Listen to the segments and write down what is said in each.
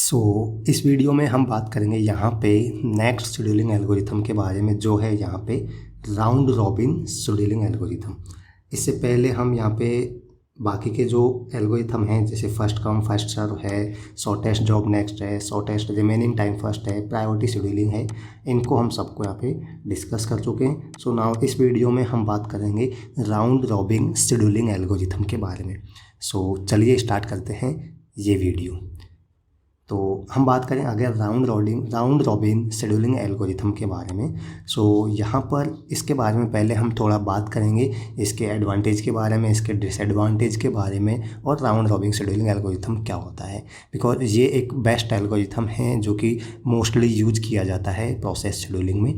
इस वीडियो में हम बात करेंगे यहाँ पे नेक्स्ट शेड्यूलिंग एल्गोरिथम के बारे में, जो है यहाँ पे राउंड रॉबिन शेड्यूलिंग एल्गोरिथम। इससे पहले हम यहाँ पे बाकी के जो एल्गोरिथम हैं, जैसे फर्स्ट कम फर्स्ट सर्व है, शॉर्टेस्ट जॉब नेक्स्ट है, शॉर्टेस्ट रिमेनिंग टाइम फर्स्ट है, प्रायोरिटी शेड्यूलिंग है, इनको हम सबको यहाँ पे डिस्कस कर चुके हैं। सो नाउ इस वीडियो में हम बात करेंगे राउंड रॉबिन शेड्यूलिंग एल्गोरिथम के बारे में। चलिए स्टार्ट करते हैं ये वीडियो। तो हम बात करें अगर राउंड रॉबिन शेड्यूलिंग एल्गोरिथम के बारे में। यहाँ पर इसके बारे में पहले हम थोड़ा बात करेंगे इसके एडवांटेज के बारे में, इसके डिसएडवांटेज के बारे में, और राउंड रॉबिन शेड्यूलिंग एल्गोरिथम क्या होता है। बिकॉज ये एक बेस्ट एल्गोरिथम है जो कि मोस्टली यूज किया जाता है प्रोसेस शेड्यूलिंग में।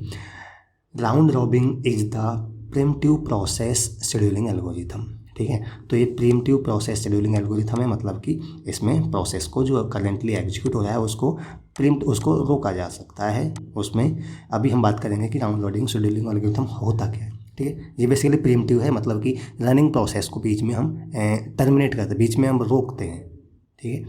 Round robin is the primitive process scheduling algorithm. ठीक है, तो ये प्रीम्प्टिव प्रोसेस शेड्यूलिंग एल्गोरिथम है, मतलब कि इसमें प्रोसेस को जो करेंटली एग्जीक्यूट हो रहा है उसको रोका जा सकता है। उसमें अभी हम बात करेंगे कि राउंड रॉबिन शेड्यूलिंग एल्गोरिथम होता क्या है। ठीक है, ये बेसिकली प्रीम्प्टिव है, मतलब कि रनिंग प्रोसेस को बीच में हम टर्मिनेट करते हैं, बीच में हम रोकते हैं। ठीक है,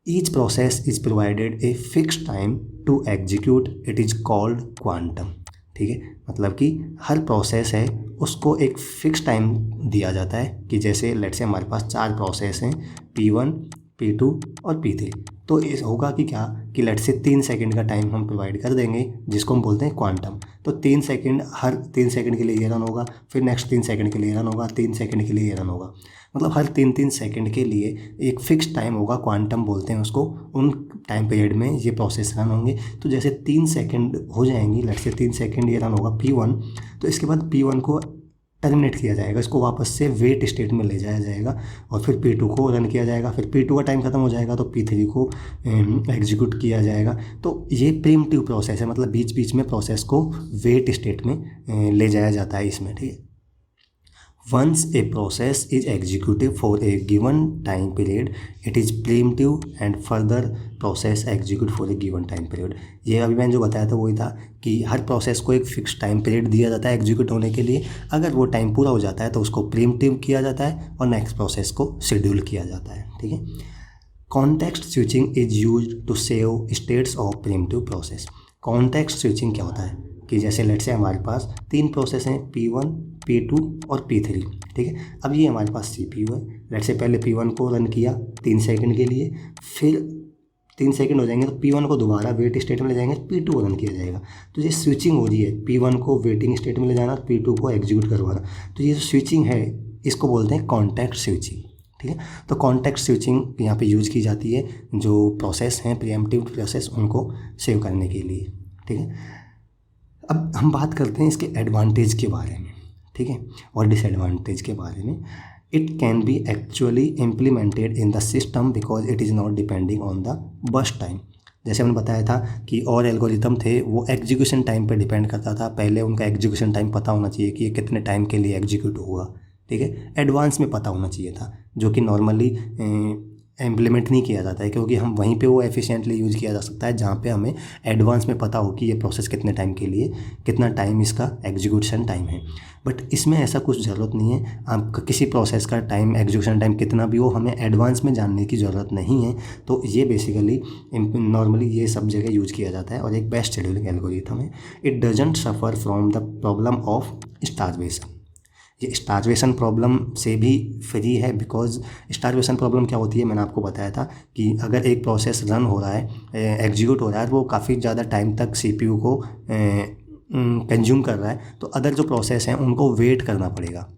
each process is provided a fix time to execute, it is called quantum. ठीक है, मतलब कि हर प्रोसेस है उसको एक फ़िक्स टाइम दिया जाता है कि जैसे लेट से हमारे पास 4 प्रोसेस हैं, P1, P2 और P3। तो इस होगा कि क्या कि लेट से 3 सेकंड का टाइम हम प्रोवाइड कर देंगे, जिसको हम बोलते हैं क्वांटम। तो 3 सेकंड, हर 3 सेकंड के लिए ये रन होगा, फिर नेक्स्ट 3 सेकंड के लिए रन होगा, 3 सेकंड के लिए ये रन होगा, मतलब हर 3-3 सेकंड के लिए एक फ़िक्स टाइम होगा, क्वांटम बोलते हैं उसको। उन टाइम पीरियड में ये प्रोसेस रन होंगे। तो जैसे 3 सेकंड हो जाएंगी, लेट से 3 सेकंड ये रन होगा P1, तो इसके बाद P1 को टर्मिनेट किया जाएगा, इसको वापस से वेट स्टेट में ले जाया जाएगा, और फिर P2 को रन किया जाएगा। फिर P2 का टाइम ख़त्म हो जाएगा तो P3 को एग्जीक्यूट किया जाएगा। तो ये प्रीम्प्टिव प्रोसेस है, मतलब बीच बीच में प्रोसेस को वेट स्टेट में ले जाया जाता है इसमें। ठीक है, Once a process is executed for a given time period, it is preemptive and further process execute for a given time period। ये अभी मैंने जो बताया था वही था कि हर प्रोसेस को एक फिक्स टाइम पीरियड दिया जाता है एग्जीक्यूट होने के लिए। अगर वो टाइम पूरा हो जाता है तो उसको प्रीम्प्टिव किया जाता है और नेक्स्ट प्रोसेस को शेड्यूल किया जाता है। ठीक है, context switching is used to save states of preemptive process. Context switching क्या होता है कि जैसे लेट से हमारे पास 3 प्रोसेस हैं, P1, P2 और P3। ठीक है, अब ये हमारे पास CPU है। लेट से पहले P1 को रन किया 3 सेकंड के लिए, फिर 3 सेकंड हो जाएंगे तो P1 को दोबारा वेट स्टेट में ले जाएंगे, P2 को रन किया जाएगा। तो ये स्विचिंग हो रही है, P1 को वेटिंग स्टेट में ले जाना, P2 को एग्जीक्यूट करवाना। तो ये जो स्विचिंग है इसको बोलते हैं कॉन्टेक्स्ट स्विचिंग। ठीक है, तो कॉन्टेक्स्ट स्विचिंग यहाँ पे यूज़ की जाती है जो प्रोसेस हैं प्रीएम्प्टिव प्रोसेस, उनको सेव करने के लिए। ठीक है, अब हम बात करते हैं इसके एडवांटेज के बारे में। ठीक है, और डिसएडवांटेज के बारे में। It can be actually implemented in the system because it is not depending on the burst time. जैसे हमने बताया था कि और एल्गोरिथम थे वो एग्जीक्यूशन टाइम पे डिपेंड करता था। पहले उनका एग्जीक्यूशन टाइम पता होना चाहिए कि ये कितने टाइम के लिए एग्जीक्यूट होगा। ठीक है, एडवांस में पता होना चाहिए था, जो कि नॉर्मली इम्प्लीमेंट नहीं किया जाता है, क्योंकि हम वहीं पे वो एफिशिएंटली यूज़ किया जा सकता है जहाँ पे हमें एडवांस में पता हो कि ये प्रोसेस कितने टाइम के लिए, कितना टाइम इसका एग्जीक्यूशन टाइम है। बट इसमें ऐसा कुछ ज़रूरत नहीं है। आपका किसी प्रोसेस का टाइम, एग्जीक्यूशन टाइम कितना भी हो, हमें एडवांस में जानने की ज़रूरत नहीं है। तो ये बेसिकली नॉर्मली ये सब जगह यूज़ किया जाता है और एक बेस्ट शेड्यूलिंग एल्गोरिथम है। It doesn't suffer from the problem of starvation. ये स्टार्वेशन प्रॉब्लम से भी फ्री है, बिकॉज स्टार्वेशन प्रॉब्लम क्या होती है मैंने आपको बताया था कि अगर एक प्रोसेस रन हो रहा है, एग्जीक्यूट हो रहा है, वो काफ़ी ज़्यादा टाइम तक CPU को कंज्यूम कर रहा है, तो अदर जो प्रोसेस हैं उनको वेट करना पड़ेगा,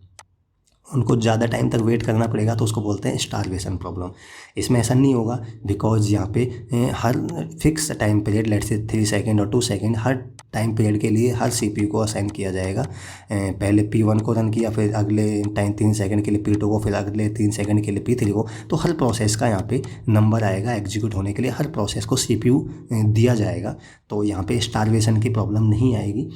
उनको ज़्यादा टाइम तक वेट करना पड़ेगा, तो उसको बोलते हैं स्टार्वेशन प्रॉब्लम। इसमें ऐसा नहीं होगा, बिकॉज यहाँ पे हर फिक्स टाइम पीरियड, लेट से 3 सेकंड और 2 सेकंड, हर टाइम पीरियड के लिए हर CPU को असाइन किया जाएगा। पहले P1 को रन किया, फिर अगले टाइम 3 सेकंड के लिए P2 को, फिर अगले 3 सेकंड के लिए P3 को। तो हर प्रोसेस का यहाँ पे नंबर आएगा एग्जीक्यूट होने के लिए, हर प्रोसेस को CPU दिया जाएगा। तो यहाँ पे स्टार्वेशन की प्रॉब्लम नहीं आएगी।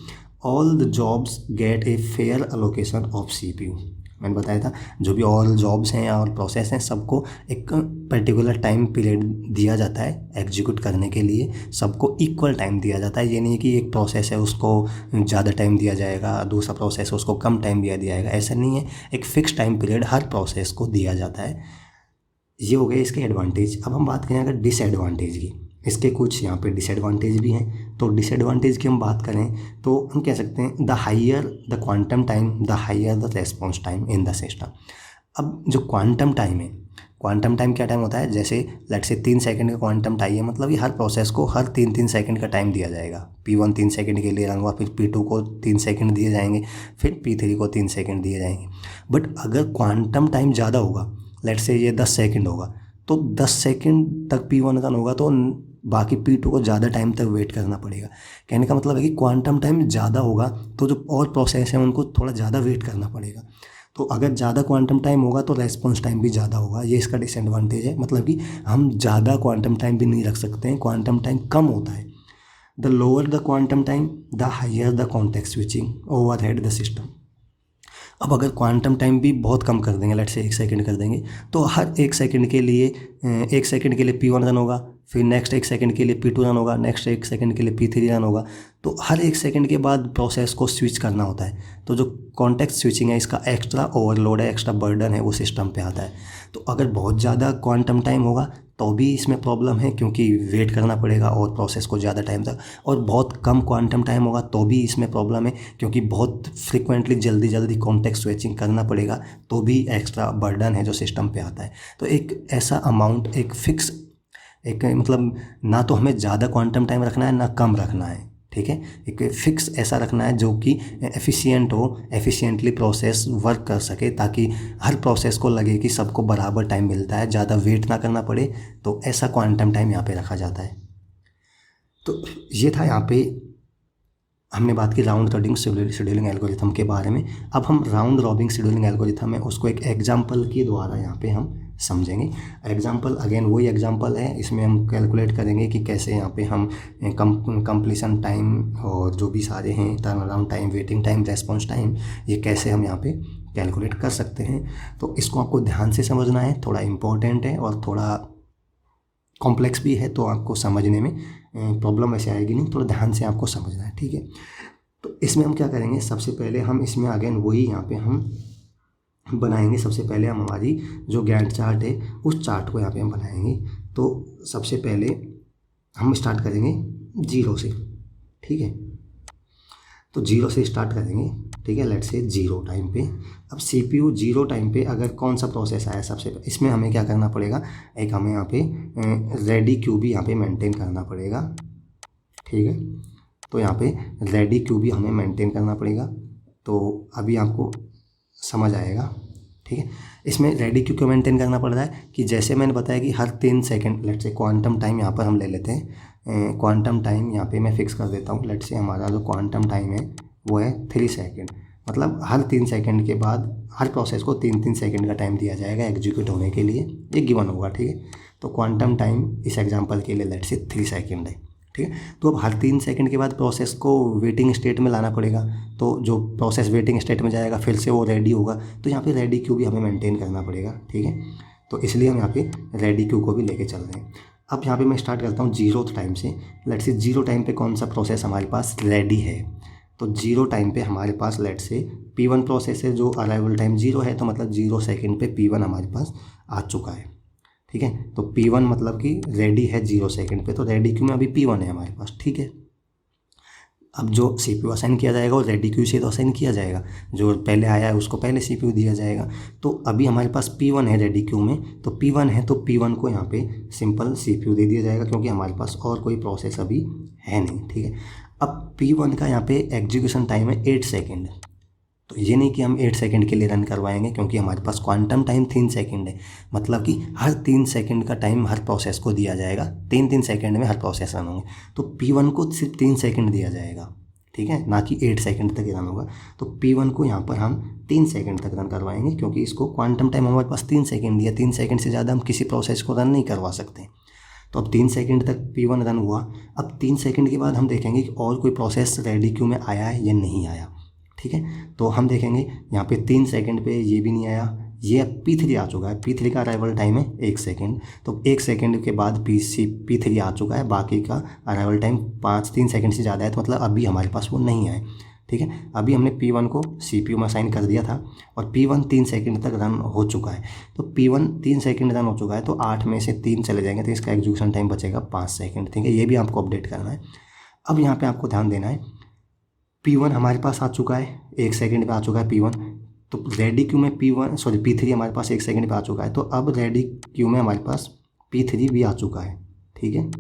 All the jobs gate a fair allocation of CPU। मैंने बताया था जो भी ऑल जॉब्स हैं और प्रोसेस हैं सबको एक पर्टिकुलर टाइम पीरियड दिया जाता है एग्जीक्यूट करने के लिए, सबको इक्वल टाइम दिया जाता है। ये नहीं है कि एक प्रोसेस है उसको ज़्यादा टाइम दिया जाएगा, दूसरा प्रोसेस है उसको कम टाइम दिया जाएगा, ऐसा नहीं है। एक फ़िक्स टाइम पीरियड हर प्रोसेस को दिया जाता है। ये हो गए इसके एडवांटेज। अब हम बात करें अगर डिसएडवांटेज की, इसके कुछ यहाँ पे डिसएडवांटेज भी हैं। तो डिसएडवांटेज की हम बात करें तो हम कह सकते हैं the higher the quantum time the higher the response time in the system. अब जो क्वांटम टाइम है, क्वांटम टाइम क्या टाइम होता है, जैसे लेट से 3 सेकंड का क्वांटम टाइम है, मतलब ये हर प्रोसेस को हर 3-3 सेकंड का टाइम दिया जाएगा। P1 3 सेकंड के लिए रन हुआ, फिर P2 को 3 सेकंड दिए जाएंगे, फिर P3 को 3 सेकंड दिए जाएंगे। बट अगर क्वांटम टाइम ज़्यादा होगा, लेट से ये 10 सेकंड होगा, तो 10 सेकंड तक P1 रन होगा तो बाकी P2 को ज़्यादा टाइम तक वेट करना पड़ेगा। कहने का मतलब है कि क्वांटम टाइम ज़्यादा होगा तो जो और प्रोसेस है उनको थोड़ा ज़्यादा वेट करना पड़ेगा। तो अगर ज़्यादा क्वांटम टाइम होगा तो रेस्पॉन्स टाइम भी ज़्यादा होगा, ये इसका डिसएडवांटेज है। मतलब कि हम ज़्यादा क्वांटम टाइम भी नहीं रख सकते हैं, क्वांटम टाइम कम होता है। The lower the quantum time the higher the context switching overhead the system. अब अगर क्वांटम टाइम भी बहुत कम कर देंगे, लेट से 1 सेकंड कर देंगे, तो हर 1 सेकंड के लिए 1 सेकंड के लिए P1 रन होगा, फिर नेक्स्ट 1 सेकंड के लिए P2 रन होगा, नेक्स्ट 1 सेकंड के लिए P3 रन होगा। तो हर 1 सेकंड के बाद प्रोसेस को स्विच करना होता है। तो जो कॉन्टेक्स्ट स्विचिंग है इसका एक्स्ट्रा ओवरलोड है, एक्स्ट्रा बर्डन है, वो सिस्टम पे आता है। तो अगर बहुत ज़्यादा क्वांटम टाइम होगा तो भी इसमें प्रॉब्लम है, क्योंकि वेट करना पड़ेगा और प्रोसेस को ज़्यादा टाइम तक। और बहुत कम क्वांटम टाइम होगा तो भी इसमें प्रॉब्लम है, क्योंकि बहुत फ्रिक्वेंटली जल्दी जल्दी कॉन्टेक्स्ट स्विचिंग करना पड़ेगा, तो भी एक्स्ट्रा बर्डन है जो सिस्टम पे आता है। तो एक ऐसा अमाउंट, एक फिक्स, एक मतलब ना तो हमें ज़्यादा क्वांटम टाइम रखना है ना कम रखना है, ठीक है। एक फिक्स ऐसा रखना है जो कि एफिशिएंट हो, एफिशिएंटली प्रोसेस वर्क कर सके, ताकि हर प्रोसेस को लगे कि सबको बराबर टाइम मिलता है, ज़्यादा वेट ना करना पड़े। तो ऐसा क्वांटम टाइम यहाँ पे रखा जाता है। तो ये था यहाँ पे हमने बात की राउंड रॉबिन शेड्यूलिंग एल्गोरिथम के बारे में। अब हम राउंड रॉबिन शेड्यूलिंग एल्गोरिथम है उसको एक एग्जाम्पल के द्वारा यहाँ पे हम समझेंगे। एग्जाम्पल अगेन वही एग्जाम्पल है, इसमें हम कैलकुलेट करेंगे कि कैसे यहाँ पे हम कंप्लीशन टाइम और जो भी सारे हैं, turn around time, waiting time, response time, ये कैसे हम यहाँ पे कैलकुलेट कर सकते हैं। तो इसको आपको ध्यान से समझना है, थोड़ा इम्पोर्टेंट है और थोड़ा कॉम्प्लेक्स भी है, तो आपको समझने में प्रॉब्लम ऐसे आएगी नहीं, थोड़ा ध्यान से आपको समझना है, ठीक है। तो इसमें हम क्या करेंगे, सबसे पहले हम इसमें अगेन वही यहाँ पे हम बनाएंगे। सबसे पहले हम हमारी जो गैंट चार्ट है उस चार्ट को यहाँ पे हम बनाएंगे। तो सबसे पहले हम स्टार्ट करेंगे 0 से, ठीक है। तो 0 से स्टार्ट करेंगे, ठीक है, लेट्स से 0 टाइम पे। अब CPU 0 टाइम पे अगर कौन सा प्रोसेस आया सबसे पहले, इसमें हमें क्या करना पड़ेगा, एक हमें यहाँ पे रेडी क्यू भी यहाँ पे मेंटेन करना पड़ेगा, ठीक है। तो यहाँ पे रेडी क्यू भी हमें मेंटेन करना पड़ेगा। तो अभी आपको समझ आएगा, ठीक है। इसमें रेडी क्यू क्यों मेंटेन करना पड़ रहा है कि जैसे मैंने बताया कि हर 3 second, let's say quantum time यहाँ पर हम ले लेते हैं, क्वांटम टाइम यहाँ पे मैं फिक्स कर देता हूँ। लेट्स से हमारा जो क्वांटम टाइम है वो है 3 सेकंड, मतलब हर 3 सेकंड के बाद हर प्रोसेस को 3-3 सेकंड का टाइम दिया जाएगा एग्जीक्यूट होने के लिए, ये गिवन होगा, ठीक है। तो क्वांटम टाइम इस एग्जाम्पल के लिए लेट्स से 3 सेकंड है, ठीक है। तो अब हर 3 सेकंड के बाद प्रोसेस को वेटिंग स्टेट में लाना पड़ेगा। तो जो प्रोसेस वेटिंग स्टेट में जाएगा फिर से वो रेडी होगा, तो यहाँ पे रेडी क्यू भी हमें मेंटेन करना पड़ेगा, ठीक है। तो इसलिए हम यहाँ पे रेडी क्यू को भी लेके चल रहे हैं। अब यहाँ पे मैं स्टार्ट करता हूँ 0 टाइम से। लेट्स से 0 टाइम पे कौन सा प्रोसेस हमारे पास रेडी है, तो 0 टाइम पे हमारे पास लेट्स से P1 प्रोसेस है जो अराइवल टाइम 0 है, तो मतलब 0 सेकेंड पे P1 हमारे पास आ चुका है, ठीक है। तो P1 मतलब कि रेडी है 0 सेकंड पे, तो रेडी क्यू में अभी P1 है हमारे पास, ठीक है। अब जो CPU असाइन किया जाएगा वो रेडी क्यू से तो असाइन किया जाएगा, जो पहले आया है उसको पहले CPU दिया जाएगा। तो अभी हमारे पास P1 है रेडी क्यू में, तो P1 है तो P1 को यहाँ पे सिंपल CPU दे दिया जाएगा, क्योंकि हमारे पास और कोई प्रोसेस अभी है नहीं, ठीक है। अब P1 का यहाँ पे एग्जीक्यूशन टाइम है 8 सेकेंड। तो ये नहीं कि हम 8 सेकंड के लिए रन करवाएंगे, क्योंकि हमारे पास क्वांटम टाइम 3 सेकंड है, मतलब कि हर 3 सेकंड का टाइम हर प्रोसेस को दिया जाएगा, 3-3 सेकंड में हर प्रोसेस रन होंगे। तो P1 को सिर्फ 3 सेकंड दिया जाएगा, ठीक है, ना कि 8 सेकंड तक रन होगा। तो P1 को यहाँ पर हम 3 सेकंड तक रन करवाएंगे, क्योंकि इसको क्वांटम टाइम हमारे पास 3 सेकंड दिया, 3 सेकंड से ज़्यादा हम किसी प्रोसेस को रन नहीं करवा सकते। तो अब 3 सेकंड तक P1 रन हुआ। अब 3 सेकंड के बाद हम देखेंगे कि और कोई प्रोसेस रेडी क्यू में आया है या नहीं आया, ठीक है। तो हम देखेंगे यहाँ पे 3 सेकंड पे ये भी नहीं आया, ये P3 आ चुका है। P3 का अराइवल टाइम है 1 सेकंड, तो 1 सेकंड के बाद P3 आ चुका है, बाकी का अराइवल टाइम 3 सेकंड से ज़्यादा है, तो मतलब अभी हमारे पास वो नहीं आए। ठीक है। अभी हमने P1 को CPU में असाइन कर दिया था और P1 3 सेकंड तक रन हो चुका है। तो P1 3 सेकंड रन हो चुका है, तो 8 में से 3 चले जाएंगे तो इसका एग्जीक्यूशन टाइम बचेगा 5 सेकंड, ठीक है। ये भी आपको अपडेट करना है। अब यहाँ पे आपको ध्यान देना है, P1 हमारे पास आ चुका है, 1 सेकंड पे आ चुका है P1। तो रेडी क्यू में P3 हमारे पास 1 सेकंड पे आ चुका है। तो अब रेडी क्यू में हमारे पास P3 भी आ चुका है, ठीक है।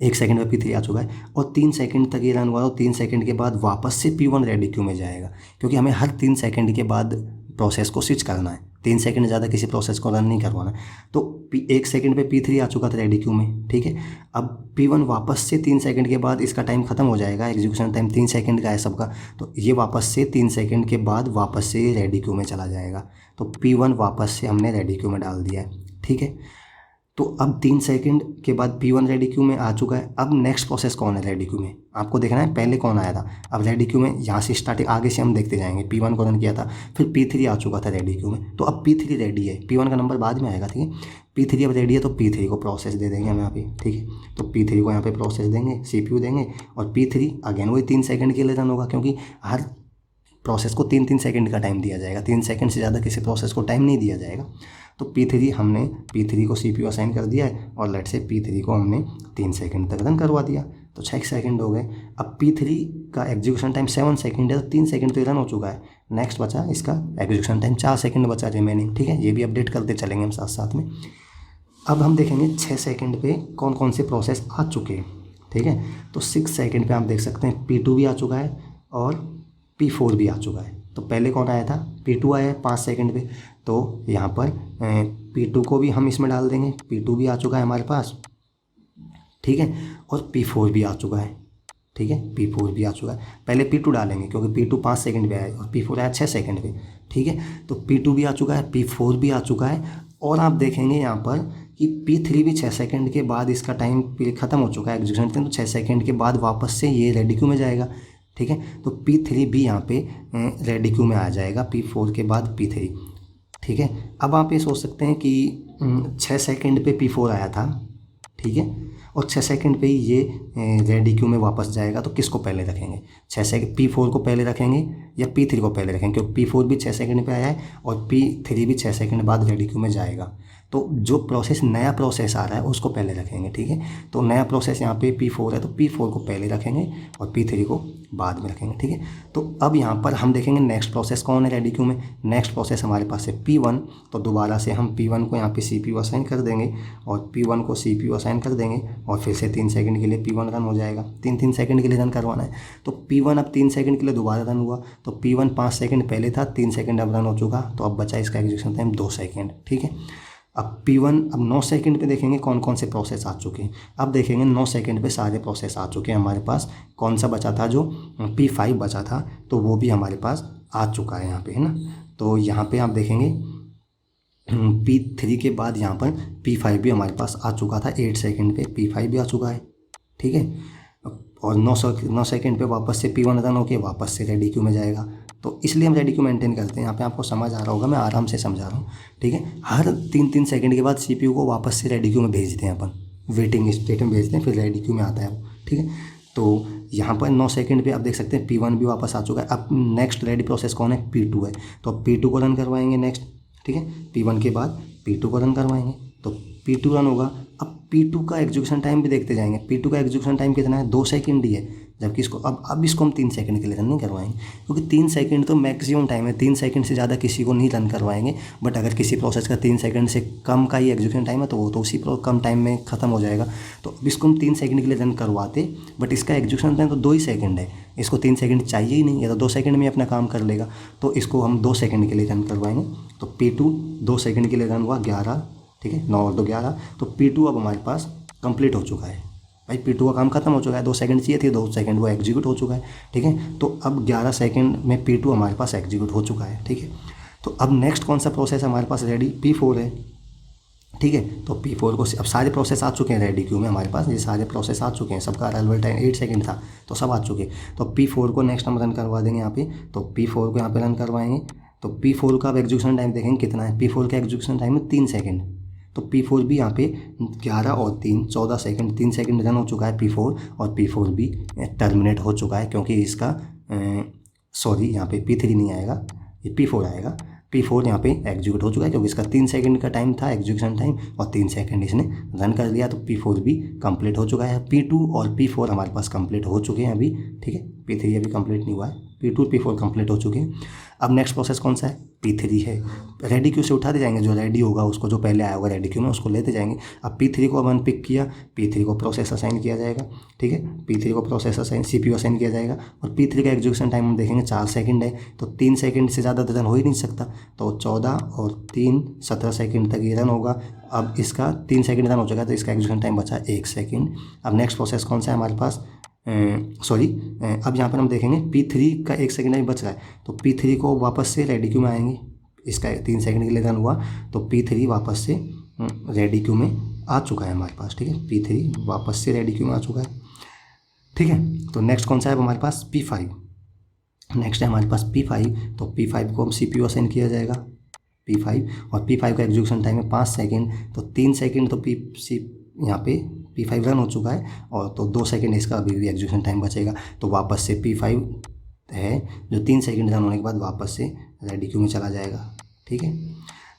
1 सेकंड में P3 आ चुका है और 3 सेकंड तक ये रन हुआ। तो 3 सेकंड के बाद वापस से P1 रेडी क्यू में जाएगा, क्योंकि हमें हर 3 सेकंड के बाद प्रोसेस को स्विच करना है। 3 सेकंड ज़्यादा किसी प्रोसेस को रन नहीं करवाना। तो 1 सेकंड पे P3 आ चुका था रेडी क्यू में, ठीक है। अब P1 वापस से 3 सेकंड के बाद इसका टाइम ख़त्म हो जाएगा, एग्जीक्यूशन टाइम 3 सेकंड का है सबका। तो ये वापस से 3 सेकंड के बाद वापस से रेडी क्यू में चला जाएगा। तो P1 वापस से हमने रेडी क्यू में डाल दिया है, ठीक है। तो अब 3 सेकंड के बाद P1 रेडी क्यू में आ चुका है। अब नेक्स्ट प्रोसेस कौन है रेडी क्यू में, आपको देखना है पहले कौन आया था। अब रेडी क्यू में यहाँ से स्टार्टिंग आगे से हम देखते जाएंगे। P1 को रन किया था, फिर P3 आ चुका था रेडी क्यू में। तो अब P3 रेडी है, P1 का नंबर बाद में आएगा, ठीक है। P3 अब रेडी है तो P3 को प्रोसेस दे देंगे हम यहाँ पे, ठीक है। तो P3 को यहाँ पे प्रोसेस देंगे, CPU देंगे और P3 अगेन वही 3 सेकंड के लिए रन होगा, क्योंकि हर प्रोसेस को 3-3 सेकंड का टाइम दिया जाएगा। 3 सेकंड से ज़्यादा किसी प्रोसेस को टाइम नहीं दिया जाएगा। तो हमने P3 को CPU असाइन कर दिया है और लेट से P3 को हमने 3 सेकंड तक रन करवा दिया, तो 6 सेकंड हो गए। अब P3 का एग्जीक्यूशन टाइम 7 सेकंड है, तो 3 सेकंड तो रन हो चुका है। नेक्स्ट बचा इसका एग्जीक्यूशन टाइम 4 सेकंड बचा रिमेनिंग, ठीक है। ये भी अपडेट करते चलेंगे हम साथ साथ में। अब हम देखेंगे 6 सेकंड पे कौन कौन से प्रोसेस आ चुके हैं, ठीक है। तो 6 सेकंड पे आप देख सकते हैं P2 भी आ चुका है और P4 भी आ चुका है। तो पहले कौन आया था, P2 आया है 5 सेकंड पे। तो यहाँ पर P2 को भी हम इसमें डाल देंगे, P2 भी आ चुका है हमारे पास, ठीक है। और P4 भी आ चुका है, ठीक है। P4 भी आ चुका है। पहले P2 डालेंगे क्योंकि P2 5 सेकंड पे आया और P4 आया 6 सेकंड पे, ठीक है। तो P2 भी आ चुका है, P4 भी आ चुका है। और आप देखेंगे यहाँ पर कि P3 भी 6 सेकंड के बाद इसका टाइम पीरियड ख़त्म हो चुका है एग्जीक्यूशन टाइम। तो 6 सेकंड के बाद वापस से ये रेडी क्यू में जाएगा, ठीक है। तो P3 भी यहाँ पे रेडी क्यू में आ जाएगा, P4 के बाद P3, ठीक है। अब आप ये सोच सकते हैं कि 6 सेकंड पे P4 आया था, ठीक है, और 6 सेकंड पे ही ये रेडी क्यू में वापस जाएगा। तो किसको पहले रखेंगे, 6 सेकंड P4 को पहले रखेंगे या P3 को पहले रखेंगे, क्योंकि P4 भी 6 सेकंड पे आया है और P3 भी 6 सेकंड बाद रेडी क्यू में जाएगा। तो जो प्रोसेस नया प्रोसेस आ रहा है उसको पहले रखेंगे, ठीक है। तो नया प्रोसेस यहाँ पे P4 है, तो P4 को पहले रखेंगे और P3 को बाद में रखेंगे, ठीक है। तो अब यहाँ पर हम देखेंगे नेक्स्ट प्रोसेस कौन है रेडी क्यू में। नेक्स्ट प्रोसेस हमारे पास है P1। तो दोबारा से हम P1 को यहाँ पे CPU असाइन कर देंगे और P1 को CPU असाइन कर देंगे और फिर से 3 सेकंड के लिए P1 रन हो जाएगा। 3-3 सेकंड के लिए रन करवाना है। तो P1 अब 3 सेकंड के लिए दोबारा रन हुआ। तो P1 5 सेकंड पहले था, 3 सेकंड अब रन हो चुका, तो अब बचा इसका एग्जीक्यूशन टाइम 2 सेकंड, ठीक है। अब P1 अब 9 सेकंड पे देखेंगे कौन कौन से प्रोसेस आ चुके हैं। अब देखेंगे 9 सेकंड पे सारे प्रोसेस आ चुके हैं हमारे पास। कौन सा बचा था, जो P5 बचा था, तो वो भी हमारे पास आ चुका है यहाँ पे, है ना। तो यहाँ पे आप देखेंगे P3 के बाद यहाँ पर P5 भी हमारे पास आ चुका था। 8 सेकंड पे P5 भी आ चुका है, ठीक है। और 9 सेकंड पे वापस से P1 रन होके वापस से रेडी क्यू में जाएगा। तो इसलिए हम रेडी क्यू मेंटेन करते हैं। यहाँ पे आपको समझ आ रहा होगा, मैं आराम से समझा रहा हूँ, ठीक है। हर 3-3 सेकंड के बाद CPU को वापस से रेडी क्यू में भेजते हैं अपन, वेटिंग स्टेट में भेजते हैं, फिर रेडी क्यू में आता है वो, ठीक है। तो यहाँ पर 9 सेकंड पे आप देख सकते हैं P1 भी वापस आ चुका है। अब नेक्स्ट रेडी प्रोसेस कौन है, P2 है। तो अब P2 को रन करवाएंगे नेक्स्ट, ठीक है। P1 के बाद P2 को रन करवाएंगे, तो P2 रन होगा। अब P2 का एग्जीक्यूशन टाइम भी देखते जाएंगे। P2 का एग्जीक्यूशन टाइम कितना है, 2 सेकंड ही है, जबकि इसको अब इसको हम 3 सेकंड के लिए रन नहीं करवाएंगे, क्योंकि 3 सेकंड तो मैक्सिमम टाइम है। 3 सेकंड से ज़्यादा किसी को नहीं रन करवाएंगे। बट अगर किसी प्रोसेस का 3 सेकंड से कम का ही एग्जीक्यूशन टाइम है तो वो तो उसी कम टाइम में ख़त्म हो जाएगा। तो अब इसको हम 3 सेकंड के लिए रन करवाते, बट इसका एग्जीक्यूशन टाइम तो 2 ही सेकंड है, इसको 3 सेकंड चाहिए ही नहीं, या तो 2 सेकंड में अपना काम कर लेगा। तो इसको हम 2 सेकंड के लिए रन करवाएंगे। तो P2 2 सेकंड के लिए रन हुआ, 11, ठीक है, 9 और 2 11। तो P2 अब हमारे पास कंप्लीट हो चुका है भाई, P2 का काम खत्म हो चुका है। 2 सेकंड चाहिए थे, 2 सेकंड वो एग्जीक्यूट हो चुका है, ठीक है। तो अब 11 सेकंड में P2 हमारे पास एग्जीक्यूट हो चुका है, ठीक है। तो अब नेक्स्ट कौन सा प्रोसेस हमारे पास रेडी, P4 है, ठीक है। तो P4 को अब सारे प्रोसेस आ चुके हैं रेडी क्यू में हमारे पास, ये सारे प्रोसेस आ चुके हैं, सबका अराइवल टाइम 8 सेकंड था, तो सब आ चुके। तो P4 को नेक्स्ट हम रन करवा देंगे यहाँ पे। तो P4 को यहाँ पे रन करवाएंगे। तो P4 का अब एग्जीक्यूशन टाइम देखेंगे कितना है। P4 का एग्जीक्यूशन टाइम है 3 सेकंड। तो P4 भी यहाँ पे 11 और 3 14 सेकंड, 3 सेकंड रन हो चुका है P4, और P4 भी टर्मिनेट हो चुका है, क्योंकि इसका सॉरी यहाँ पे P3 नहीं आएगा, ये P4 आएगा। P4 यहाँ पे एग्जीक्यूट हो चुका है क्योंकि इसका 3 सेकंड का टाइम था एग्जीक्यूशन टाइम, और 3 सेकंड इसने रन कर दिया, तो P4 भी कंप्लीट हो चुका है। P2 और P4 हमारे पास कंप्लीट हो चुके हैं अभी, ठीक है। P3 अभी कंप्लीट नहीं हुआ है, P2 P4 कंप्लीट हो चुके हैं। अब नेक्स्ट प्रोसेस कौन सा है? P3 है। रेडी क्यू से उठाते जाएंगे, जो रेडी होगा उसको, जो पहले आया होगा रेडी क्यू में उसको लेते जाएंगे। अब P3 को अपन पिक किया, P3 को प्रोसेस असाइन किया जाएगा, ठीक है। P3 को प्रोसेस असाइन CPU असाइन किया जाएगा, और P3 का एग्जीक्यूशन टाइम हम देखेंगे 4 सेकंड है, तो 3 सेकंड से ज़्यादा तो रन हो ही नहीं सकता, तो 14 और 3 17 सेकंड तक ये रन होगा। अब इसका 3 सेकंड रन हो चुका है, तो इसका एग्जीक्यूशन टाइम बचा 1 सेकंड। अब नेक्स्ट प्रोसेस कौन सा है हमारे पास? अब यहाँ पर हम देखेंगे P3 का 1 सेकंड अभी बच रहा है, तो P3 को वापस से रेडी क्यू में आएंगे। इसका 3 सेकंड के लिए रन हुआ, तो P3 वापस से रेडी क्यू में आ चुका है हमारे पास, ठीक है। P3 वापस से रेडी क्यू में आ चुका है, ठीक है। तो नेक्स्ट कौन सा है हमारे पास? P5। नेक्स्ट है हमारे पास P5, तो P5 को हम CPU असाइन किया जाएगा, P5, और P5 का एग्जीक्यूशन टाइम है 5 सेकंड, तो 3 सेकंड तो यहाँ पे P5 रन हो चुका है, और तो 2 सेकंड इसका अभी भी एग्जीक्यूशन टाइम बचेगा, तो वापस से P5 है जो 3 सेकंड रन होने के बाद वापस से रेडी क्यू में चला जाएगा, ठीक है।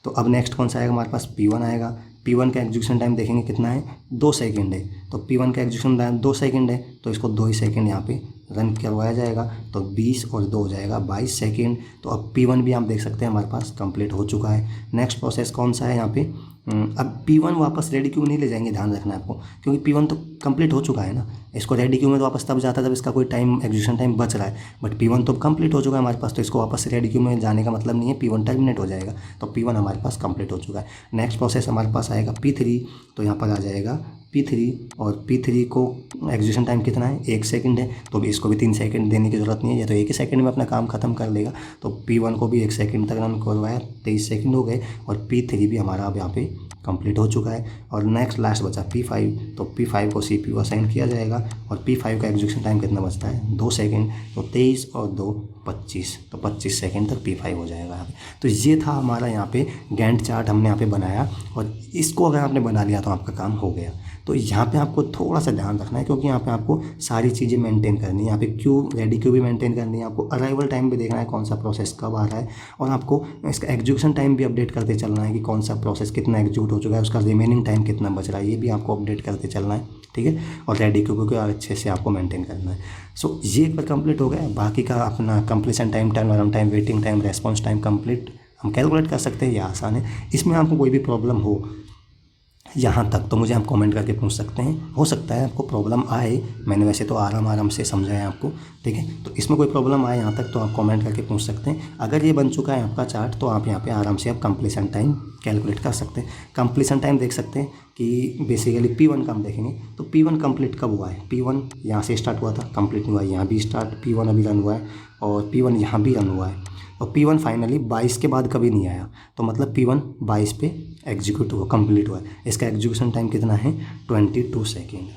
तो अब नेक्स्ट कौन सा आएगा हमारे पास? P1 आएगा। P1 का एग्जीक्यूशन टाइम देखेंगे कितना है? 2 सेकंड है, तो P1 का एग्जीक्यूशन टाइम 2 सेकंड है, तो इसको 2 ही सेकंड यहाँ पे रन करवाया जाएगा, तो 20 और 2 हो जाएगा 22 सेकंड। तो अब P1 भी आप देख सकते हैं हमारे पास कंप्लीट हो चुका है। नेक्स्ट प्रोसेस कौन सा है यहाँ पे? अब P1 वापस रेडी क्यू में नहीं ले जाएंगे, ध्यान रखना है आपको, क्योंकि P1 तो कंप्लीट हो चुका है ना। इसको रेडी क्यू में तो वापस तब जाता है जब इसका कोई टाइम एग्जीक्यूशन टाइम बच रहा है, बट P1 तो कंप्लीट हो चुका है हमारे पास, तो इसको वापस से रेडी क्यू में जाने का मतलब नहीं है, P1 टर्मिनेट हो जाएगा, तो P1 हमारे पास कंप्लीट हो चुका है। नेक्स्ट प्रोसेस हमारे पास आएगा P3, तो यहाँ पर आ जाएगा P3, और P3 को एग्जीक्यूशन टाइम कितना है? 1 सेकंड है, तो इसको भी 3 सेकंड देने की ज़रूरत नहीं है, ये तो 1 ही सेकंड में अपना काम खत्म कर लेगा। तो P1 को भी 1 सेकंड तक रन करवाया, 23 सेकंड हो गए, और P3 भी हमारा अब यहाँ पे कंप्लीट हो चुका है। और नेक्स्ट लास्ट बचा P5, तो P5 को CPU असाइन किया जाएगा, और P5 का एग्जीक्यूशन टाइम कितना बचता है? 2 सेकंड, तो 23 और 2 25, तो 25 सेकंड तक P5 हो जाएगा यहाँ पे। तो ये था हमारा यहाँ पे गैंट चार्ट हमने यहाँ पे बनाया, और इसको अगर आपने बना लिया तो आपका काम हो गया। तो यहाँ पे आपको थोड़ा सा ध्यान रखना है, क्योंकि यहाँ पे आपको सारी चीज़ें मेंटेन करनी है। यहाँ पे क्यू रेडी क्यू भी मेंटेन करनी है, आपको अराइवल टाइम भी देखना है कौन सा प्रोसेस कब आ रहा है, और आपको इसका एग्जीक्यूशन टाइम भी अपडेट करते चलना है कि कौन सा प्रोसेस कितना एग्जीक्यूट हो चुका है, उसका रिमेनिंग टाइम कितना बच रहा है, ये भी आपको अपडेट करते चलना है, ठीक है। और रेडी क्यू को अच्छे से आपको मेंटेन करना है। सो ये एक बार कंप्लीट हो गया, बाकी का अपना completion time, turn around time, waiting time, response time complete हम कैलकुलेट कर सकते हैं, ये आसान है। इसमें आपको कोई भी प्रॉब्लम हो यहाँ तक तो मुझे आप कमेंट करके पूछ सकते हैं, हो सकता है आपको प्रॉब्लम आए, मैंने वैसे तो आराम से समझाया आपको, ठीक है। तो इसमें कोई प्रॉब्लम आए यहाँ तक तो आप कमेंट करके पूछ सकते हैं। अगर ये बन चुका है आपका चार्ट, तो आप यहाँ पे आराम से आप कंप्लीशन टाइम कैलकुलेट कर सकते हैं। कंप्लीशन टाइम देख सकते हैं कि बेसिकली P1 का हम देखेंगे, तो P1 कंप्लीट कब हुआ है? P1 यहाँ से स्टार्ट हुआ था, कंप्लीट नहीं हुआ, यहाँ भी स्टार्ट P1 अभी रन हुआ है, और P1 यहाँ भी रन हुआ है, और P1 फाइनली 22 के बाद कभी नहीं आया, तो मतलब P1 22 पे एग्जीक्यूट हुआ, कंप्लीट हुआ है। इसका एग्जीक्यूशन टाइम कितना है? 22 सेकेंड,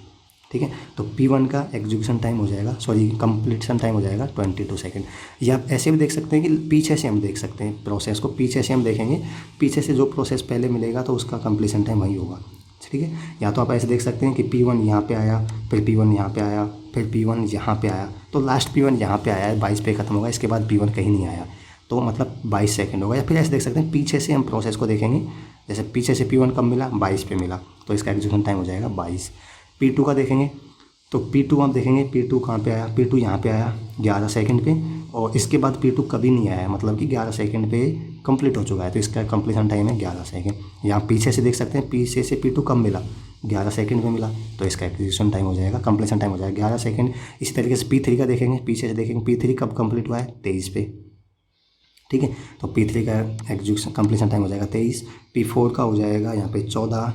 ठीक है। तो P1 का एग्जीक्यूशन टाइम हो जाएगा, सॉरी कंप्लीशन टाइम हो जाएगा 22 सेकेंड। या आप ऐसे भी देख सकते हैं कि पीछे से हम देख सकते हैं प्रोसेस को, पीछे से हम देखेंगे, पीछे से जो प्रोसेस पहले मिलेगा तो उसका कंप्लीशन टाइम वही होगा, ठीक है। या तो आप ऐसे देख सकते हैं कि P1 यहाँ पे आया, फिर P1 यहाँ पे आया, फिर P1 यहाँ पे आया, तो लास्ट P1 यहाँ पे आया है, 22 पे ख़त्म होगा, इसके बाद P1 कहीं नहीं आया, तो मतलब 22 सेकंड होगा। या फिर ऐसे देख सकते हैं पीछे से हम प्रोसेस को देखेंगे, जैसे पीछे से P1 कब मिला? 22 पे मिला, तो इसका एग्जीक्यूशन टाइम हो जाएगा 22। P2 का देखेंगे, तो P2 आप देखेंगे, P2 कहाँ पे आया? P2 यहाँ पे आया 11 सेकंड पे, और इसके बाद P2 कभी नहीं आया, मतलब कि 11 सेकंड पे कंप्लीट हो चुका है, तो इसका कंप्लीशन टाइम है 11 सेकंड। यहाँ पीछे से देख सकते हैं, पीछे से P2 कब मिला? 11 सेकंड पे मिला, तो इसका एग्जीक्यूशन टाइम हो जाएगा, कंप्लीशन टाइम हो जाएगा 11 सेकंड। इसी तरीके से P3 का देखेंगे, पीछे से देखेंगे P3 कब कंप्लीट हुआ है? 23 पे, ठीक है। तो P3 का एग्जीक्यूशन कंप्लीशन टाइम हो जाएगा 23, P4 का हो जाएगा यहाँ पे 14,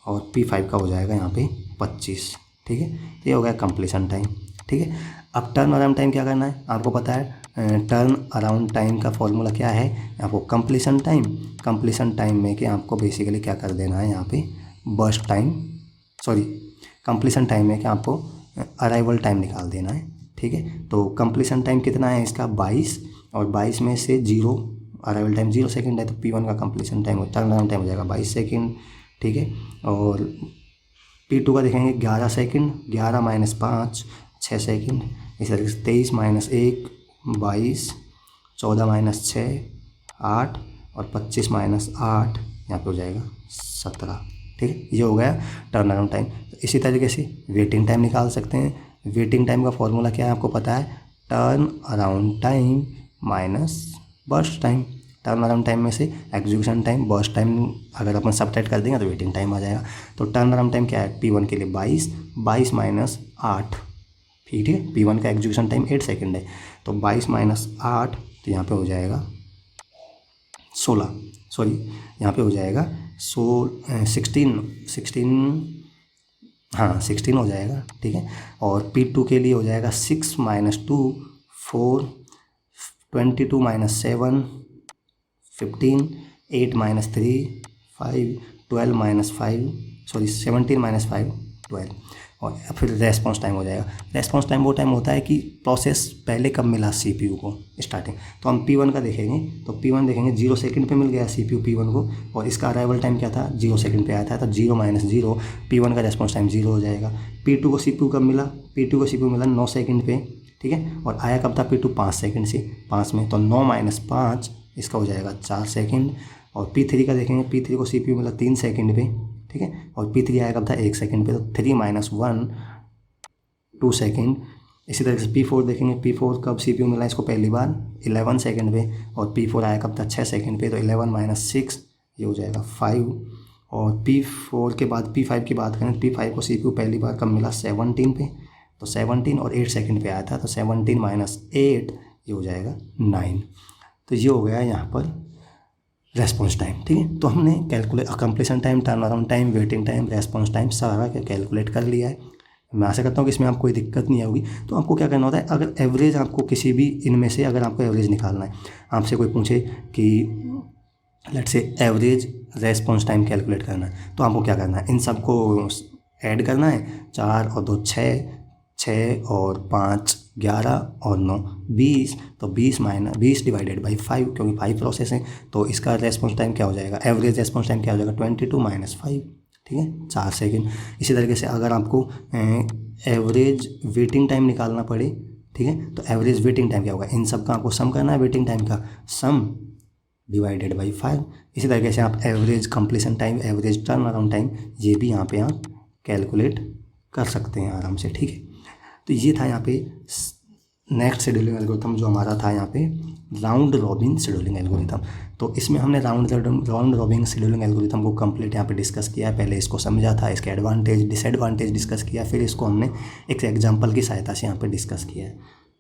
और P5 का हो जाएगा यहाँ पे 25, ठीक है। तो ये हो गया कंप्लीशन टाइम, ठीक है। अब टर्न अराउंड टाइम क्या करना है? आपको पता है टर्न अराउंड टाइम का फॉर्मूला क्या है? आपको कंप्लीशन टाइम में कि आपको बेसिकली क्या कर देना है यहाँ पे burst time, sorry completion time में कि आपको अराइवल टाइम निकाल देना है, ठीक है। तो कंप्लीशन टाइम कितना है इसका? 22, और 22 में से 0, अराइवल टाइम 0 सेकंड है, तो P1 का completion time, turn around time हो जाएगा 22 सेकंड, ठीक है। और P2 का देखेंगे 11 सेकंड, 11 - 5 6 सेकंड। इसी तरीके से 23 माइनस 1 22, 14 माइनस 6 8 और 25 माइनस 8 यहाँ पे हो जाएगा 17। ठीक है, ये हो गया टर्न अराउंड टाइम। इसी तरीके से वेटिंग टाइम निकाल सकते हैं। वेटिंग टाइम का फॉर्मूला क्या है आपको पता है, turn around time minus burst time. Turn around time में से एग्जीक्यूशन टाइम, बर्स्ट टाइम अगर अपन सबट्रैक्ट कर देंगे तो वेटिंग टाइम आ जाएगा। तो टर्न अराउंड टाइम क्या है, P1 के लिए 22 माइनस 8। ठीक है, P1 का एग्जीक्यूशन टाइम 8 सेकेंड है, तो 22 माइनस 8 तो यहाँ पे हो जाएगा 16, सॉरी यहाँ पे हो जाएगा 16 हो जाएगा। ठीक है, और P2 के लिए हो जाएगा 6 minus 2 4, 22 minus 7 15, 8 minus 3 5, 12 minus 5 sorry 17 minus 5 12, और फिर रेस्पॉन्स टाइम हो जाएगा। रेस्पॉन्स टाइम वो टाइम होता है कि प्रोसेस पहले कब मिला CPU को स्टार्टिंग। तो हम P1 का देखेंगे, तो P1 देखेंगे 0 सेकंड पे मिल गया CPU P1 को, और इसका अराइवल टाइम क्या था, 0 सेकंड पे आया था, तो 0 माइनस 0 P1 का रेस्पॉन्स टाइम 0 हो जाएगा। P2 को CPU कब मिला, P2 को CPU मिला 9 सेकंड पे। ठीक है, और आया कब था P2 5 सेकंड से 5 में, तो 9 माइनस 5 इसका हो जाएगा 4 सेकंड। और P3 का देखेंगे, P3 को CPU मिला 3 सेकंड पे। ठीक है, और P3 आया कब था 1 सेकंड पे, तो 3 माइनस 1 2 सेकंड। इसी तरह से P4 देखेंगे, P4 कब CPU मिला इसको पहली बार 11 सेकंड पे, और P4 आया कब था 6 सेकंड पे, तो 11 माइनस 6 ये हो जाएगा 5। और P4 के बाद P5 की बात करें, P5 को CPU पहली बार कब मिला 17 पे, तो 17 और 8 सेकंड पे आया था, तो 17 माइनस 8 ये हो जाएगा 9। तो ये हो गया यहाँ पर रेस्पॉन्स टाइम। ठीक है, तो हमने calculate completion time, turn around time, waiting time, response time सारा कैलकुलेट कर लिया है। मैं आशा करता हूँ कि इसमें आपको कोई दिक्कत नहीं होगी। तो आपको क्या करना होता है, अगर एवरेज आपको किसी भी इनमें से अगर आपको एवरेज निकालना है, आपसे कोई पूछे कि let's say average response time calculate करना है, तो आपको क्या करना है, इन सबको ऐड करना है। 4 और 2 6, 6 और 5 11 और 9 20, तो 20 डिवाइडेड बाई 5, क्योंकि 5 प्रोसेस है, तो इसका रेस्पॉन्स टाइम क्या हो जाएगा, एवरेज रेस्पॉन्स टाइम क्या हो जाएगा 22 माइनस 5। ठीक है, 4 सेकंड। इसी तरीके से अगर आपको एवरेज वेटिंग टाइम निकालना पड़े, ठीक है, तो एवरेज वेटिंग टाइम क्या होगा, इन सब का आपको सम करना है, वेटिंग टाइम का सम डिवाइडेड बाई 5। इसी तरीके से आप average completion time, average turn around time, ये भी यहाँ पे आप कैलकुलेट कर सकते हैं आराम से। ठीक है, तो ये था यहाँ पे नेक्स्ट शेड्यूलिंग एल्गोरिथम जो हमारा था यहाँ पे राउंड रॉबिन शेड्यूलिंग एल्गोरिथम। तो इसमें हमने राउंड रॉबिन शेड्यूलिंग एल्गोरिथम को कंप्लीट यहाँ पे डिस्कस किया है। पहले इसको समझा था, इसके एडवांटेज डिसएडवांटेज डिस्कस किया, फिर इसको हमने एक एग्जांपल की सहायता से यहाँ पे डिस्कस किया है।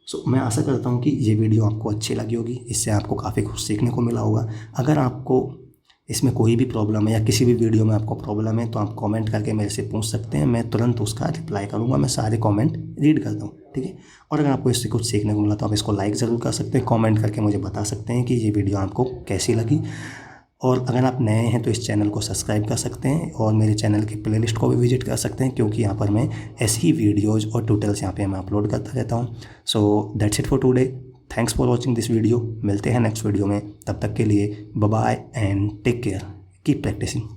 सो मैं आशा करता हूँ कि ये वीडियो आपको अच्छी लगी होगी, इससे आपको काफ़ी कुछ सीखने को मिला होगा। अगर आपको इसमें कोई भी प्रॉब्लम है या किसी भी वीडियो में आपको प्रॉब्लम है, तो आप कमेंट करके मेरे से पूछ सकते हैं, मैं तुरंत उसका रिप्लाई करूँगा। मैं सारे कमेंट रीड करता हूँ। ठीक है, और अगर आपको इससे कुछ सीखने को मिला तो आप इसको लाइक ज़रूर कर सकते हैं, कमेंट करके मुझे बता सकते हैं कि ये वीडियो आपको कैसी लगी। और अगर आप नए हैं तो इस चैनल को सब्सक्राइब कर सकते हैं, और मेरे चैनल की प्लेलिस्ट को भी विजिट कर सकते हैं, क्योंकि यहाँ पर मैं ऐसी ही वीडियोज़ और ट्यूटोरियल्स यहाँ पे मैं अपलोड करता रहता हूँ। So that's it for today, thanks for watching this video. मिलते हैं नेक्स्ट वीडियो में, तब तक के लिए bye bye and take care, keep practising.